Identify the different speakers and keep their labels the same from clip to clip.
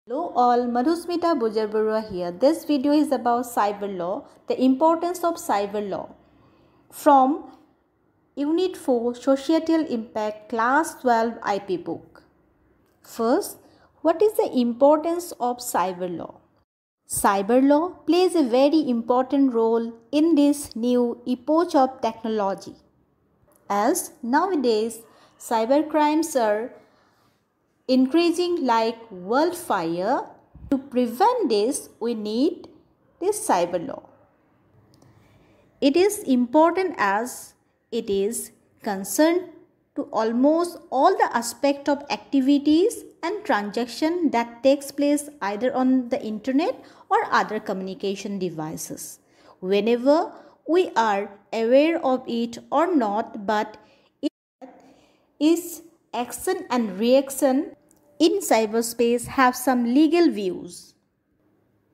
Speaker 1: Hello all, Madhusmita Bujarburua here. This video is about cyber law, the importance of cyber law. From Unit 4 Societal Impact Class 12 IP book. First, what is the importance of cyber law? Cyber law plays a very important role in this new epoch of technology. As nowadays, cyber crimes are increasing like wildfire. To prevent this, we need this cyber law. It is important as it is concerned to almost all the aspect of activities and transaction that takes place either on the internet or other communication devices. Whenever we are aware of it or not, but it is action and reaction in cyberspace have some legal views.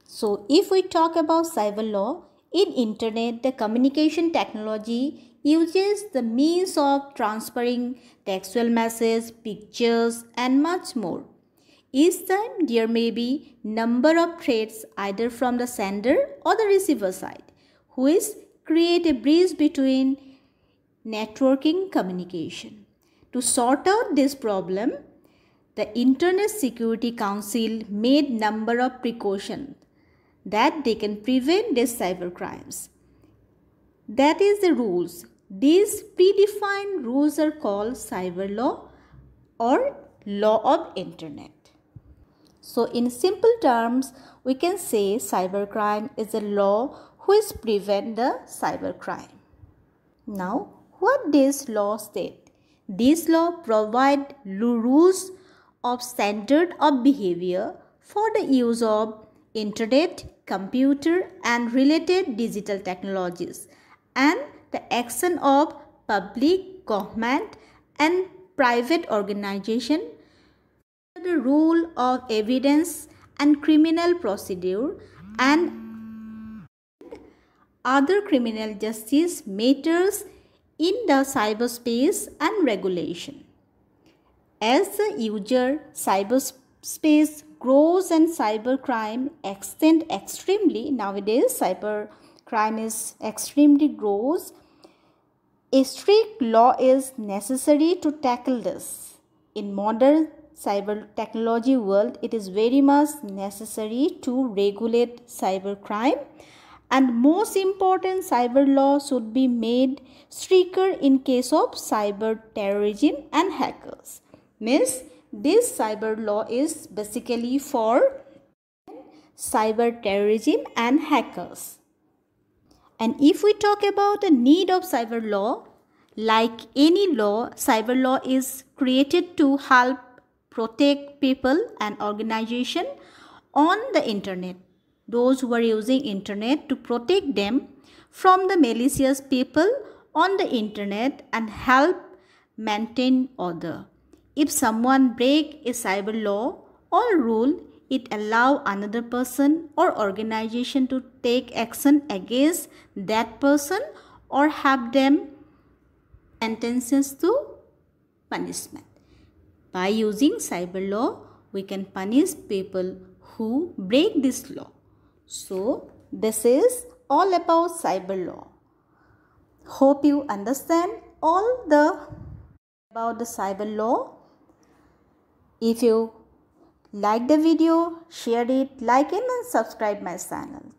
Speaker 1: So if we talk about cyber law, in internet the communication technology uses the means of transferring textual messages, pictures and much more. Each time there may be number of threats either from the sender or the receiver side, which create a bridge between networking communication. To sort out this problem, the Internet Security Council made number of precautions that they can prevent these cyber crimes. That is the rules. These predefined rules are called cyber law or law of internet. So in simple terms, we can say cybercrime is a law which prevents the cybercrime. Now, what this law state? This law provide rules of standard of behavior for the use of internet, computer and related digital technologies and the action of public, government and private organization, the rule of evidence and criminal procedure and other criminal justice matters in the cyberspace and regulation. As the user cyberspace grows and cybercrime extend extremely, nowadays cybercrime is extremely grows, a strict law is necessary to tackle this. In modern cyber technology world, it is very much necessary to regulate cybercrime. And most important, cyber law should be made stricter in case of cyber terrorism and hackers. Means this cyber law is basically for cyber terrorism and hackers. And if we talk about the need of cyber law, like any law, cyber law is created to help protect people and organization on the internet. Those who are using internet to protect them from the malicious people on the internet and help maintain order. If someone break a cyber law or rule, it allow another person or organization to take action against that person or have them sentences to punishment. By using cyber law, we can punish people who break this law. So, this is all about cyber law. Hope you understand all about the cyber law. If you like the video, share it, like it and subscribe my channel.